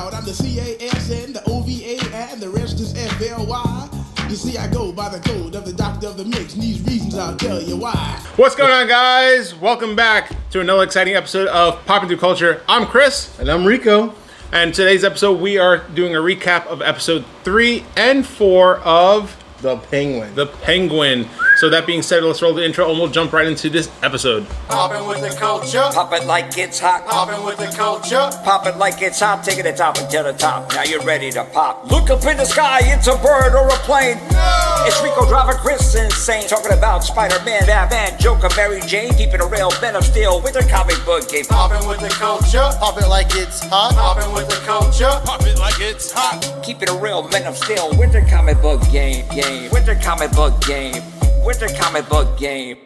out. I'm the CASN, the OVA, and the rest is FLY. You see, I go by the code of the doctor of the mix, and these reasons I'll tell you why. What's going on, guys? Welcome back to another exciting episode of Poppin' Through Culture. I'm Chris. And I'm Rico. And today's episode, we are doing a recap of episode 3 and 4 of The Penguin. The Penguin. So that being said, let's roll the intro and we'll jump right into this episode. Poppin' with the culture. Pop it like it's hot. Poppin' with the culture. Pop it like it's hot. Take it to the top until the top. Now you're ready to pop. Look up in the sky. It's a bird or a plane. No! It's Rico driving Chris insane. Talking about Spider-Man, Batman, Joker, Mary Jane. Keeping it real, Men of Steel with their comic book game. Poppin' with the culture. Pop it like it's hot. Poppin' with the culture. Pop it like it's hot. Keeping it real, Men of Steel with their comic book game. With their comic book game. With their comic book game.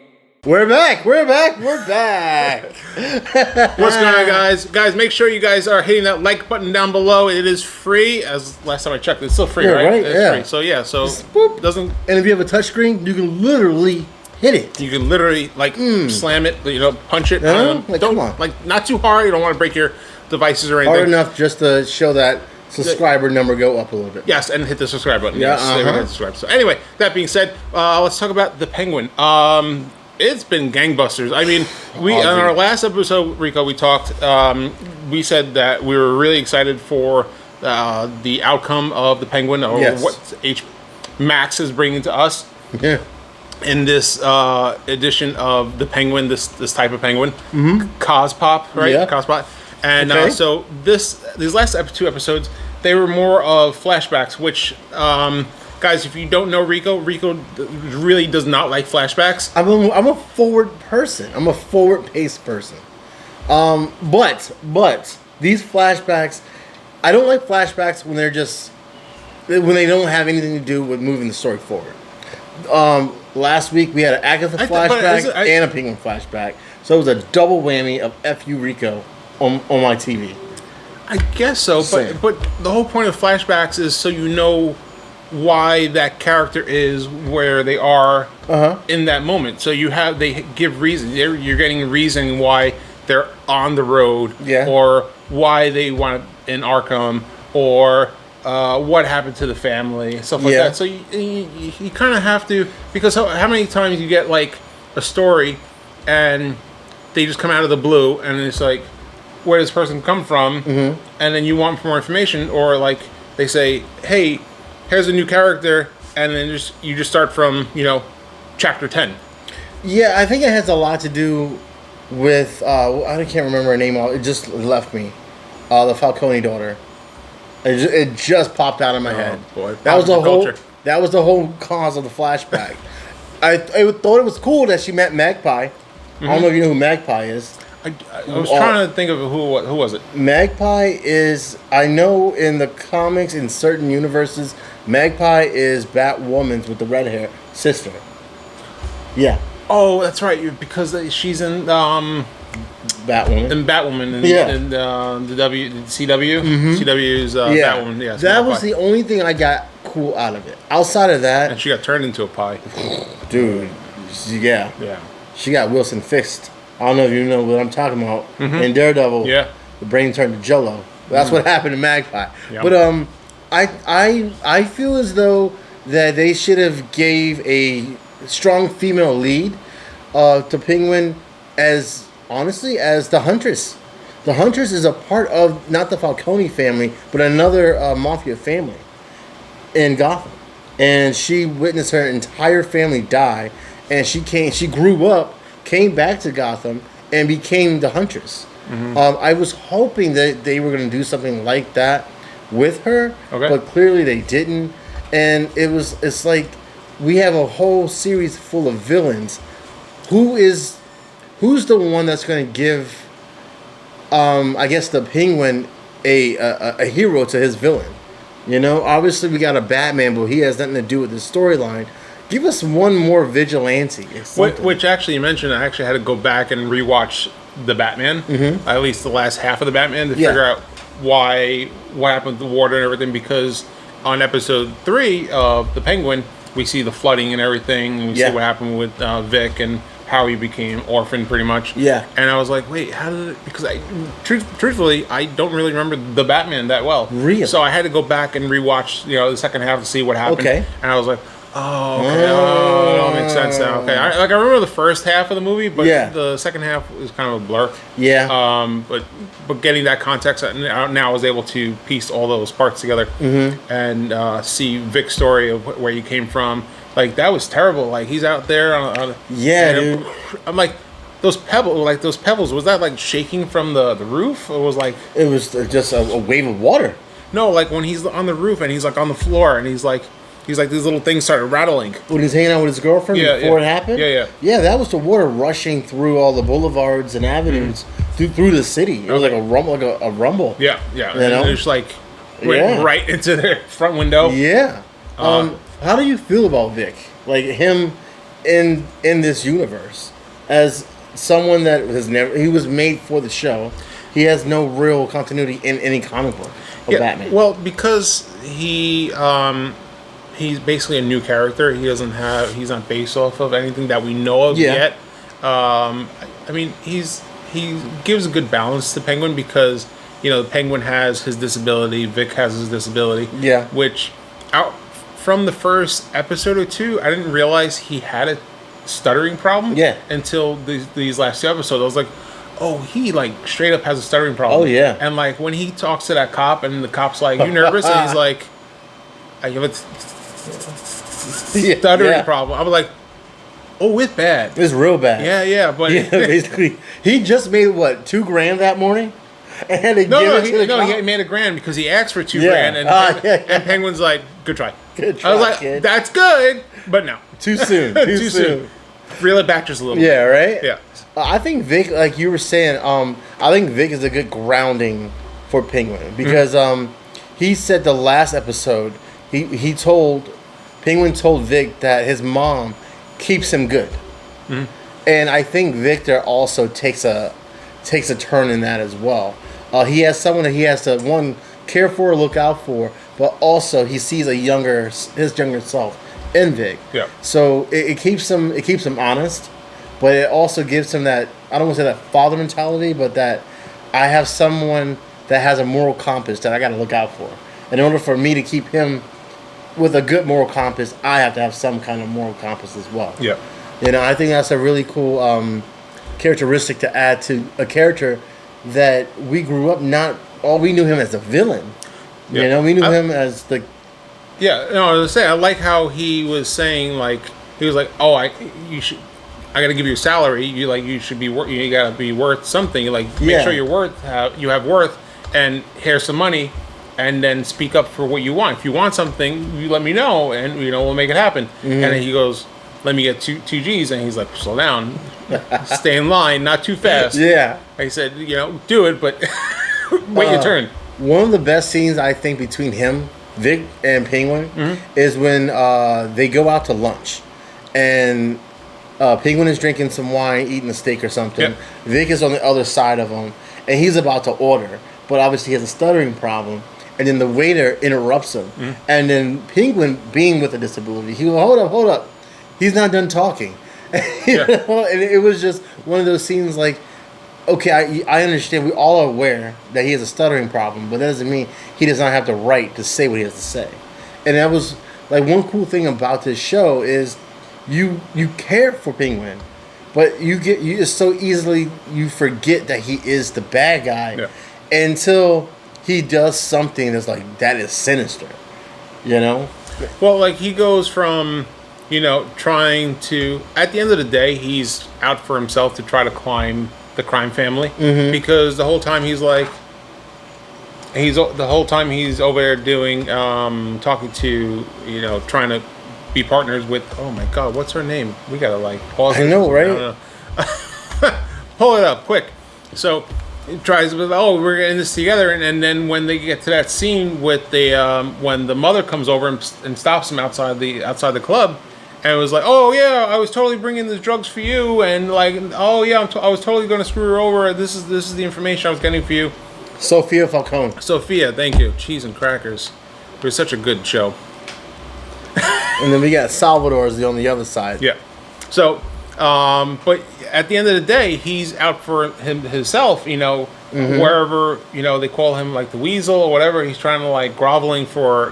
We're back. What's going on, guys? Guys, make sure you guys are hitting that like button down below. It is free. As last time I checked, it's still free, Yeah, right? right? It's Yeah. free. So yeah, so boop. doesn't And if you have a touchscreen, you can literally hit it. you can literally like slam it, punch it. Yeah? Like, don't come on. like not too hard. You don't want to break your devices or anything. Hard enough just to show that subscriber number go up a little bit. Yes, and hit the subscribe button. Yeah, Yes, there we go, subscribe. So anyway, that being said, let's talk about The Penguin. It's been gangbusters. I mean, on our last episode, Rico, we talked. We said that we were really excited for the outcome of The Penguin, or Yes. what H. Max is bringing to us Yeah. in this edition of The Penguin. This type of penguin, Cospop, right? Yeah. Cospop. And Okay. so these last two episodes, they were more of flashbacks, which, guys, if you don't know Rico really does not like flashbacks. I'm a forward person. I'm a forward-paced person. But these flashbacks, I don't like flashbacks when when they don't have anything to do with moving the story forward. Last week we had an Agatha flashback and a Penguin flashback, so it was a double whammy of "F you, Rico" on my TV. I guess so, Same. but the whole point of flashbacks is so you know why that character is where they are in that moment. So they give reason. You're getting reason why they're on the road, or why they want in Arkham, or what happened to the family, stuff like that. So you kind of have to, because how many times you get like a story and they just come out of the blue and it's like, where does this person come from? And then you want more information, or like they say, hey, here's a new character, and then you just start from chapter 10. Yeah, I think it has a lot to do with I can't remember her name. It just left me. The Falcone daughter. It just popped out of my head. Boy, that was the whole. culture. That was the whole cause of the flashback. I thought it was cool that she met Magpie. I don't know if you know who Magpie is. I was trying to think of who was it. Magpie is, I know in the comics, in certain universes, Magpie is Batwoman's with the red hair sister. Yeah. Oh, that's right. Because she's in Batwoman. in Batwoman in the CW. CW's Batwoman. Yeah, that was the only thing I got cool out of it. Outside of that, and she got turned into a pie. dude, yeah. She got Wilson fixed. I don't know if you know what I'm talking about. In Daredevil, the brain turned to Jello. That's what happened to Magpie. Yep. But I feel as though that they should have gave a strong female lead to Penguin as the Huntress. The Huntress is a part of not the Falcone family, but another mafia family in Gotham, and she witnessed her entire family die, and she grew up. Came back to Gotham and became the Huntress. I was hoping that they were going to do something like that with her, but clearly they didn't. And it's like we have a whole series full of villains. Who's the one that's going to give, I guess, the Penguin a hero to his villain? Obviously we got a Batman, but he has nothing to do with the storyline. Give us one more vigilante. Which actually, you mentioned, I actually had to go back and rewatch the Batman, at least the last half of the Batman, to figure out what happened with the water and everything, because on episode 3 of The Penguin, we see the flooding and everything, and we see what happened with Vic and how he became orphaned, pretty much. Yeah. And I was like, wait, how did it? Because truthfully, I don't really remember the Batman that well. Really? So I had to go back and rewatch, the second half to see what happened. Okay. And I was like, oh, okay, it all makes sense now. Okay, I remember the first half of the movie, but the second half is kind of a blur. Yeah. But getting that context, now I was able to piece all those parts together and see Vic's story of where he came from. Like, that was terrible. Like, he's out there on dude. I'm like, those pebbles, was that like shaking from the roof? Or was like, it was just a wave of water. No, like when he's on the roof and he's like on the floor and he's like these little things started rattling. When he's hanging out with his girlfriend before it happened? Yeah, that was the water rushing through all the boulevards and avenues through the city. It was like a rumble. Yeah. And it was like went right into their front window. Yeah. How do you feel about Vic? Like him in this universe as someone that he was made for the show. He has no real continuity in any comic book of Batman. Well, because he's basically a new character. He's not based off of anything that we know of yet. I mean, he gives a good balance to Penguin because the Penguin has his disability, Vic has his disability. Yeah. Which from the first episode or two, I didn't realize he had a stuttering problem. Yeah. Until these last two episodes, I was like, oh, he like straight up has a stuttering problem. Oh yeah. And like when he talks to that cop, and the cop's like, "You nervous?" and he's like, "I have a stuttering problem." I was like, "Oh, it's bad. It's real bad." Yeah, but basically, he just made what, $2,000 that morning, and had to give it to the cop? He made $1,000 because he asked for $2,000, and Penguin's like, "Good try." Good try, I was like, kid. "That's good," but no, too soon. Too soon. Reel it back just a little bit. Yeah, right? Yeah. I think Vic, like you were saying, I think Vic is a good grounding for Penguin because he said the last episode Penguin told Vic that his mom keeps him good, and I think Victor also takes a turn in that as well. He has someone that he has to care for, look out for, but also he sees his younger self in Vic. Yeah. So it keeps him honest. But it also gives him that, I don't want to say that father mentality, but that I have someone that has a moral compass that I got to look out for. And in order for me to keep him with a good moral compass, I have to have some kind of moral compass as well. Yeah. I think that's a really cool characteristic to add to a character that we grew up we knew him as a villain. Yeah. We knew him as the... Yeah, no, I was saying, I like how he was saying, like, he was like, oh, I got to give you a salary. You should be you got to be worth something. Make sure you have worth, and here's some money, and then speak up for what you want. If you want something, you let me know, and we'll make it happen. And then he goes, "Let me get two G's," and he's like, "Slow down, stay in line, not too fast." Yeah, I said, do it, but wait your turn. One of the best scenes I think between him, Vic, and Penguin is when they go out to lunch, and Penguin is drinking some wine, eating a steak or something. Yep. Vic is on the other side of him, and he's about to order, but obviously he has a stuttering problem. And then the waiter interrupts him. And then Penguin, being with a disability, he goes, hold up. He's not done talking. And it was just one of those scenes like, okay, I understand. We all are aware that he has a stuttering problem, but that doesn't mean he does not have the right to say what he has to say. And that was, like, one cool thing about this show is you care for Penguin, but you just so easily you forget that he is the bad guy until he does something that's like, that is sinister, Well, like, he goes from trying to, at the end of the day, he's out for himself to try to climb the crime family because the whole time he's like, he's over there doing talking to trying to be partners with, oh my god, what's her name? We gotta pause. I know, right? Pull it up quick. So he tries with, we're in this together, and then when they get to that scene with the when the mother comes over and stops him outside the club, and it was like, oh yeah, I was totally bringing the drugs for you, and like, oh yeah, I was totally going to screw her over. This is the information I was getting for you. Sophia Falcone. Sophia, thank you. Cheese and crackers. It was such a good show. And then we got Salvador's on the other side. Yeah. So But at the end of the day, he's out for himself. Wherever they call him like the weasel or whatever. He's trying to like groveling for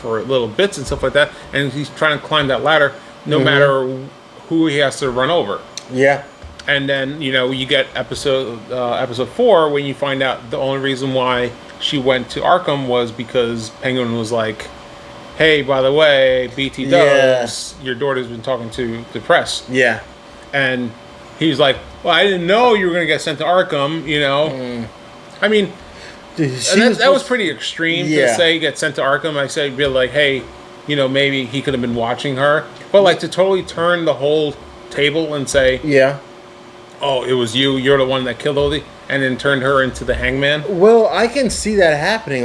for little bits and stuff like that, and he's trying to climb that ladder, no matter who he has to run over. Yeah. And then you get episode 4 when you find out the only reason why she went to Arkham was because Penguin was like, "Hey, by the way, BT Dubs, your daughter's been talking to the press." Yeah. And he's like, "Well, I didn't know you were going to get sent to Arkham." I mean, Dude, that was pretty extreme to say get sent to Arkham. I said, be like, "Hey, maybe he could have been watching her," but like to totally turn the whole table and say, yeah. "Oh, it was you. You're the one that killed Oldie," and then turned her into the hangman. Well, I can see that happening.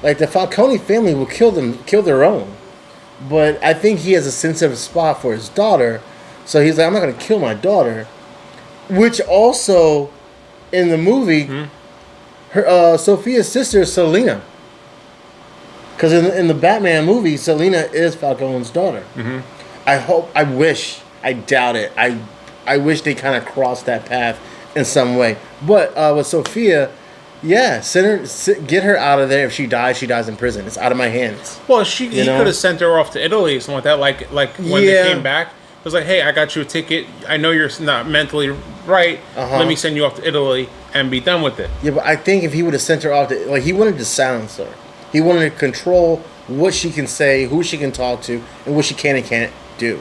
Like the Falcone family will kill their own, but I think he has a sensitive spot for his daughter, so he's like, I'm not going to kill my daughter. Which also, in the movie, her Sophia's sister is Selena, because in the Batman movie, Selena is Falcone's daughter. I wish, I doubt it. I wish they kind of crossed that path in some way. But with Sophia, yeah, get her out of there. If she dies in prison. It's out of my hands. Well, he could have sent her off to Italy or something like that. Like when they came back, it was like, "Hey, I got you a ticket. I know you're not mentally right. Let me send you off to Italy and be done with it." Yeah, but I think if he would have sent her off to, he wanted to silence her. He wanted to control what she can say, who she can talk to, and what she can and can't do.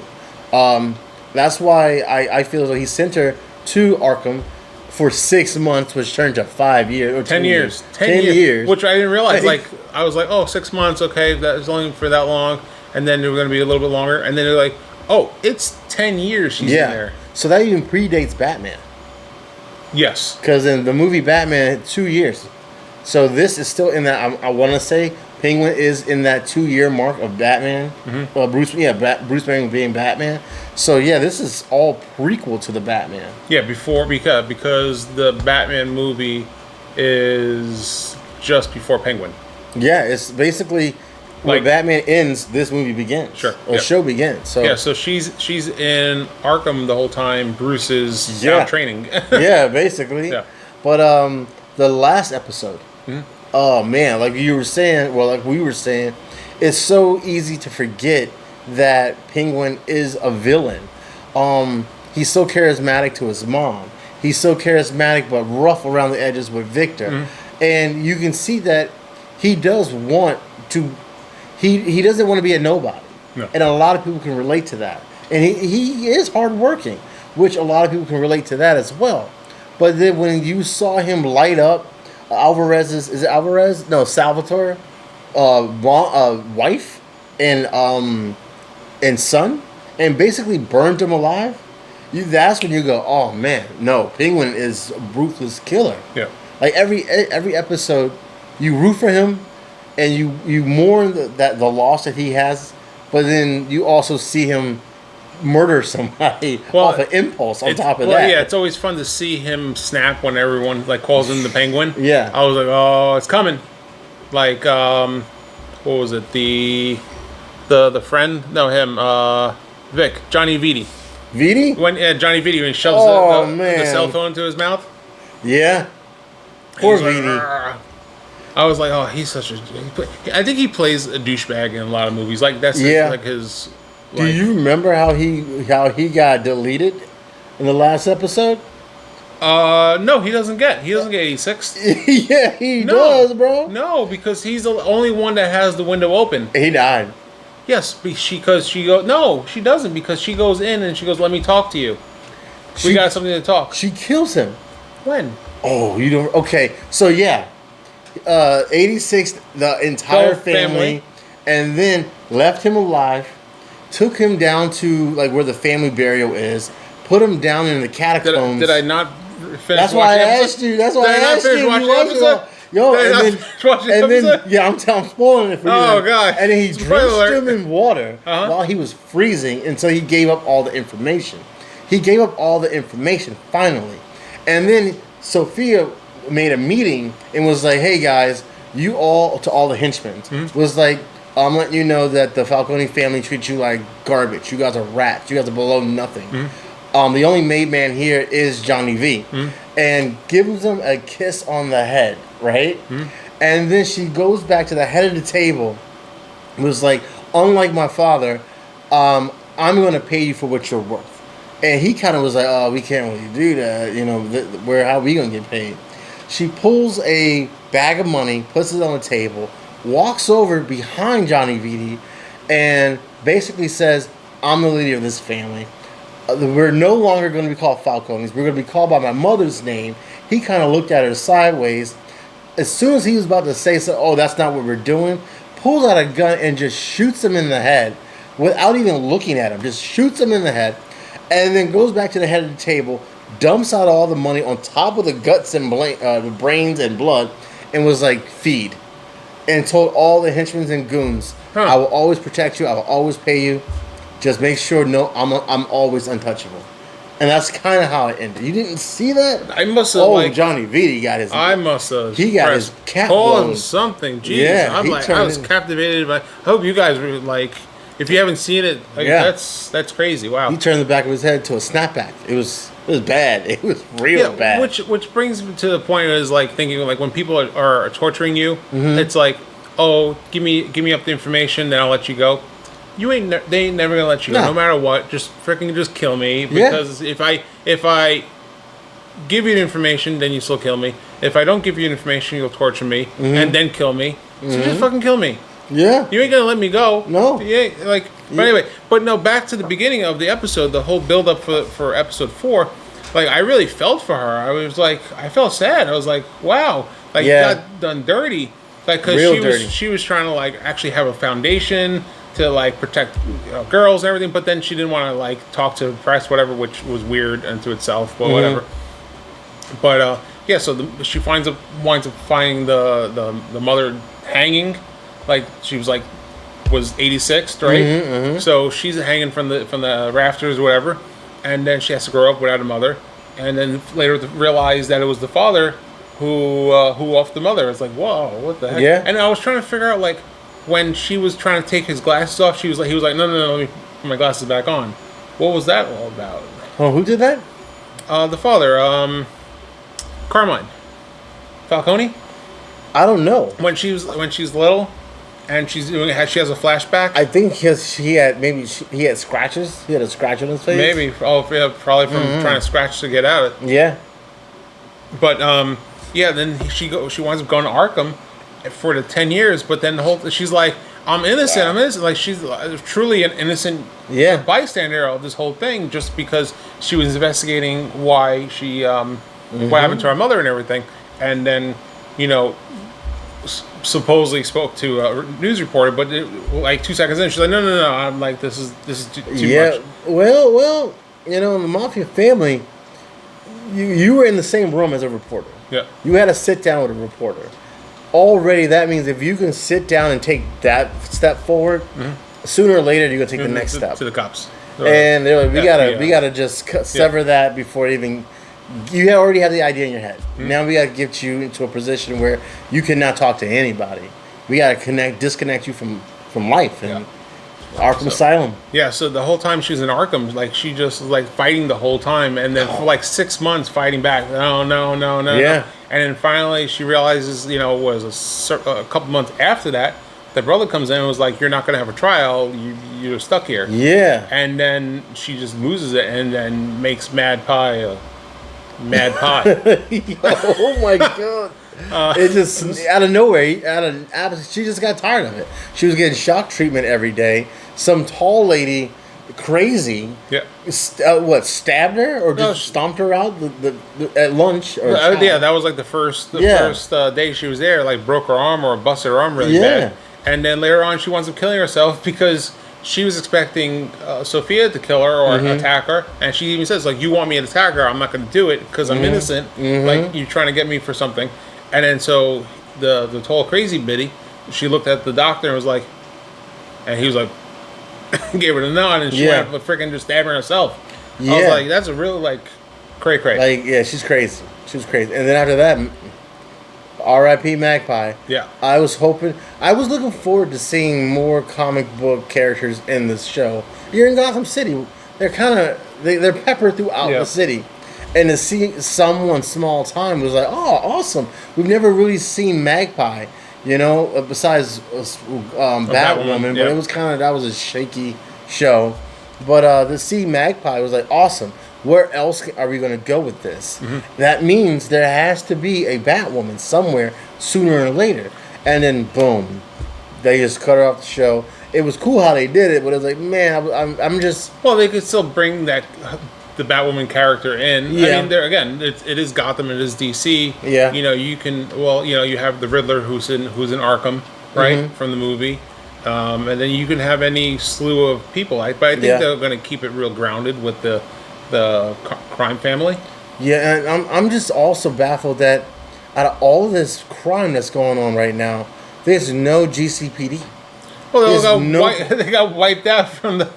That's why I feel as though he sent her to Arkham for 6 months, which turned to 5 years. Or 10 years. 10 years. Which I didn't realize. I was like, oh, 6 months, okay, that was only for that long. And then they were going to be a little bit longer. And then they're like, oh, it's 10 years she's in there. So that even predates Batman. Yes. Because in the movie Batman, 2 years. So this is still in that, I want to say, Penguin is in that 2-year mark of Batman. Bruce Wayne being Batman. So yeah, this is all prequel to the Batman. Yeah, because the Batman movie is just before Penguin. Yeah, it's basically when Batman ends, this movie begins. Sure. Or show begins. So yeah, so she's in Arkham the whole time. Bruce is out training. Yeah, basically. Yeah. But the last episode. Oh man, like we were saying, it's so easy to forget that Penguin is a villain. He's so charismatic to his mom. He's so charismatic but rough around the edges with Victor. And you can see that he does want to he doesn't want to be a nobody. No. And a lot of people can relate to that. And he is hardworking, which a lot of people can relate to that as well. But then when you saw him light up Salvatore, wife and son, and basically burned him alive, that's when you go, oh man, no, Penguin is a ruthless killer. Yeah. Like every episode, you root for him, and you mourn the loss that he has, but then you also see him murder somebody off an impulse on top of that. Yeah, it's always fun to see him snap when everyone calls him the Penguin. Yeah. I was like, oh, it's coming. Like, what was it? The friend? No, him. Vic. Johnny Vitti. Vitti? Johnny Vitti when he shoves the cell phone into his mouth. Yeah. Poor Vitti. Like, I was like, oh, he's such a... I think he plays a douchebag in a lot of movies. Like, that's his... Do you remember how he got deleted in the last episode? No, he doesn't get 86. Yeah, he does, bro. No, because he's the only one that has the window open. He died. Yes, because she goes. No, she doesn't, because she goes in and she goes, "Let me talk to you. We got something to talk." She kills him. When? Oh, you don't. Okay, so yeah, 86. The entire family, and then left him alive. Took him down to where the family burial is. Put him down in the catacombs. Did I not finish? That's why I asked you. That's why I asked you. I'm spoiling it for you. Oh god! And then he drenched him in water while he was freezing until he gave up all the information. Finally, and then Sophia made a meeting and was like, "Hey guys, you all to all the henchmen was like." I'm letting you know that the Falcone family treats you like garbage. You guys are rats. You guys are below nothing. The only made man here is Johnny V, and gives him a kiss on the head, right? And then she goes back to the head of the table. It was like, unlike my father, I'm going to pay you for what you're worth. And he kind of was like, oh, we can't really do that. You know, how are we going to get paid? She pulls a bag of money, puts it on the table, walks over behind Johnny Viti, and basically says, I'm the leader of this family. We're no longer going to be called Falcones. We're going to be called by my mother's name. He kind of looked at her sideways. As soon as he was about to say, so, oh, that's not what we're doing, pulls out a gun and just shoots him in the head without even looking at him. Just shoots him in the head. And then goes back to the head of the table, dumps out all the money on top of the guts and the brains and blood, and was like, feed. And told all the henchmen and goons, I will always protect you. I will always pay you. Just make sure, I'm always untouchable. And that's kind of how it ended. You didn't see that? I must have Johnny Viti got his... I must have... He got his cap blown. blown. Something. Jeez. Yeah, I was captivated by... I hope you guys were like... If you haven't seen it, that's crazy. Wow. He turned the back of his head to a snapback. It was bad. It was real bad. Which brings me to the point is like thinking like when people are torturing you, it's like, oh, give me up the information, then I'll let you go. They ain't never gonna let you go, no matter what. Just kill me, because if I give you the information, then you still kill me. If I don't give you the information, you'll torture me and then kill me. So just fucking kill me. Yeah. You ain't gonna let me go. No. Yeah, but anyway, back to the beginning of the episode, the whole build up for episode 4, like I really felt for her. I felt sad. I was like, wow, like got done dirty. Like, cause she was trying to like actually have a foundation to like protect girls and everything, but then she didn't want to like talk to the press, whatever, which was weird unto itself, but whatever. But so she winds up finding the mother hanging. Like she was 86th, right? So she's hanging from the rafters or whatever, and then she has to grow up without a mother, and then later realize that it was the father who offed the mother. It's like, whoa, what the heck? Yeah. And I was trying to figure out like when she was trying to take his glasses off, he was like, no, let me put my glasses back on. What was that all about? Oh, who did that? The father, Carmine Falcone. I don't know. When she's little. And she has a flashback. I think he had scratches. He had a scratch on his face. Maybe. Probably from trying to scratch to get out of it. Yeah. But then she winds up going to Arkham for the 10 years. But then she's like, I'm innocent. Like she's truly an innocent bystander of this whole thing, just because she was investigating why she what happened to her mother and everything, and then supposedly spoke to a news reporter, but like 2 seconds in, she's like, no, I'm like, this is too much. Well, in the Mafia family, you were in the same room as a reporter. Yeah. You had to sit down with a reporter. Already, that means if you can sit down and take that step forward, sooner or later, you're going to take the next step. To the cops. And they're like, we gotta just sever that before even... You already have the idea in your head. Now we got to get you into a position where you cannot talk to anybody. We got to disconnect you from life and Arkham Asylum. Yeah, so the whole time she was in Arkham, like she just was like fighting the whole time, and then for like 6 months fighting back. No. Yeah. And then finally she realizes, it was a couple months after that, the brother comes in and was like, "You're not going to have a trial. You're stuck here." Yeah. And then she just loses it, and then makes Mad Pie. Oh my god! It just out of nowhere, she just got tired of it. She was getting shock treatment every day. Some tall lady, crazy. Yeah. Stabbed her or just stomped her out at lunch? Or that was like the first day she was there. Like broke her arm or busted her arm really bad. And then later on, she winds up killing herself because she was expecting Sophia to kill her or attack her, and she even says, like, you want me to attack her, I'm not going to do it because I'm innocent. Like, you're trying to get me for something. And then so the tall crazy biddy, she looked at the doctor and was like, and he was like, gave her the nod, and she went up freaking just stabbing herself. I was like, that's a real, like, cray-cray. Like, she's crazy. She was crazy. And then after that, R.I.P. Magpie. Yeah. I was looking forward to seeing more comic book characters in this show. You're in Gotham City. they're kind of they're peppered throughout Yeah. the city, and to see someone small time was like, oh, awesome. We've never really seen Magpie, besides Batwoman, yeah. but it was that was a shaky show. But to see Magpie was like awesome. Where else are we going to go with this? That means there has to be a Batwoman somewhere sooner or later. And then boom, they just cut her off the show. It was cool how they did it, but it was like, man, I'm just. Well, they could still bring the Batwoman character in. Yeah. I mean, there again, it is Gotham, it is DC. Yeah. You can. Well, you have the Riddler who's in Arkham, right, from the movie. And then you can have any slew of people. But I think they're going to keep it real grounded with the crime family. Yeah, and I'm just also baffled that out of all of this crime that's going on right now, there's no GCPD. Well, they got wiped out from the.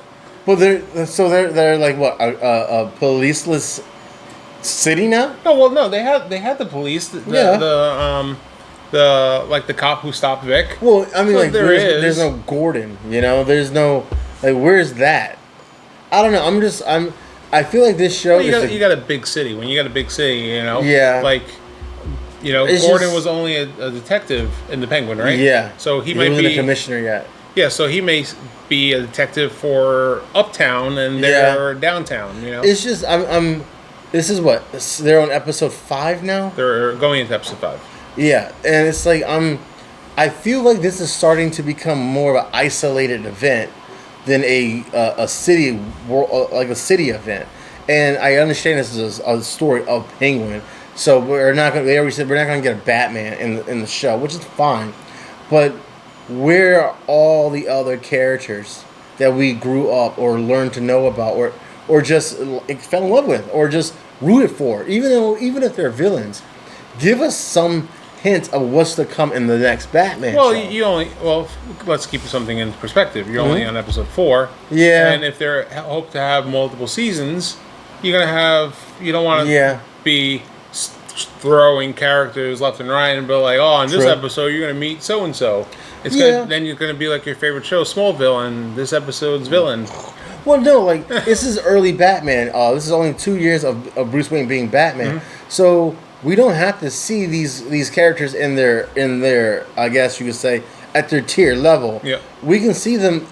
Well, they're like what a policeless city now. No. They had the police. The cop who stopped Vic. Well, I mean, So like there's no Gordon. There's no where's that? I don't know. I feel like this show. Well, you got a big city. When you got a big city, Yeah. Gordon was only a detective in the Penguin, right? Yeah. So he wasn't might a be commissioner yet. Yeah, so he may be a detective for Uptown and they're downtown. It's just This is what they're on episode 5 now. They're going into episode 5. Yeah, and it's like I feel like this is starting to become more of an isolated event than a city like a city event. And I understand this is a story of Penguin, so we're not going. They already said we're not going to get a Batman in the show, which is fine. But where are all the other characters that we grew up or learned to know about, or just fell in love with, or just rooted for? Even if they're villains, give us some hint of what's to come in the next Batman show. Let's keep something in perspective. You're only on episode 4. Yeah. And if they hope to have multiple seasons, you don't want to be throwing characters left and right and be like, oh, in this True. episode you're going to meet so and so. Then you're going to be like your favorite show, Smallville, and this episode's villain. Well, no, like this is early Batman. This is only 2 years of Bruce Wayne being Batman, so we don't have to see these characters in their I guess you could say at their tier level. Yeah. We can see them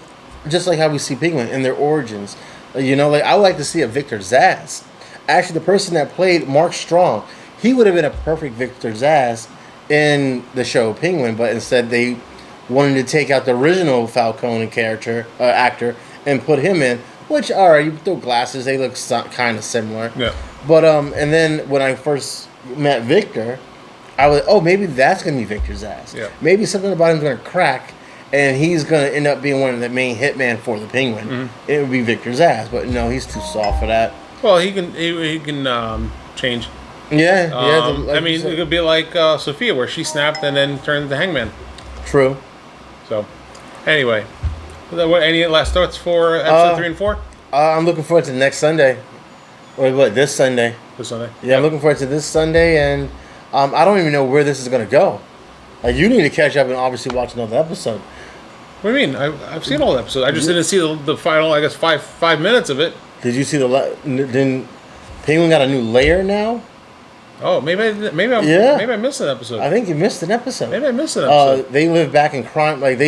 just like how we see Penguin in their origins. Like I would like to see a Victor Zsasz. Actually, the person that played Mark Strong, he would have been a perfect Victor Zsasz in the show Penguin, but instead they wanted to take out the original Falcone actor and put him in. Which, all right, you throw glasses, they look kind of similar. Yeah. But and then when I first met Victor, I was maybe that's gonna be Victor Zsasz. Yeah. Maybe something about him's gonna crack, and he's gonna end up being one of the main hitman for the Penguin. It would be Victor Zsasz, but no, he's too soft for that. Well, he can change. Yeah, it could be like Sophia, where she snapped and then turned into Hangman. True. So, anyway, any last thoughts for episode 3 and 4? I'm looking forward to next Sunday. Or what? This Sunday. This Sunday. Yeah, I'm looking forward to this Sunday, and I don't even know where this is gonna go. Like, you need to catch up and obviously watch another episode. What do you mean? I've seen all the episodes. I just didn't see the final, I guess, 5 minutes of it. Did you see then Penguin got a new layer now? Oh, maybe I missed an episode. I think you missed an episode. Maybe I missed an episode. They live back in crime. Like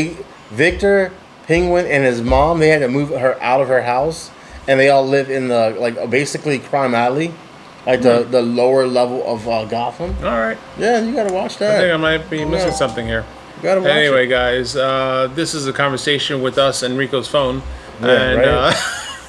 Victor, Penguin, and his mom. They had to move her out of her house, and they all live in the basically Crime Alley, like the lower level of Gotham. All right. Yeah, you gotta watch that. I think I might be missing something here. You gotta watch Anyway, it. guys, this is a conversation with us and Rico's phone. Yeah, and right.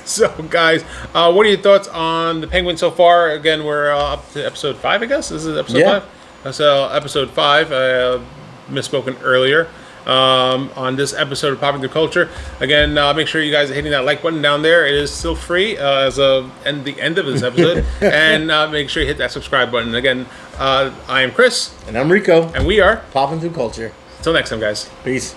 so, guys, what are your thoughts on the Penguin so far? Again, we're up to episode 5, I guess. This is episode 5. So, episode 5, misspoken earlier. On this episode of Popular Culture. Again, make sure you guys are hitting that like button down there. It is still free as of the end of this episode. And make sure you hit that subscribe button. Again, I am Chris. And I'm Rico. And we are Popping through culture. Until next time, guys. Peace.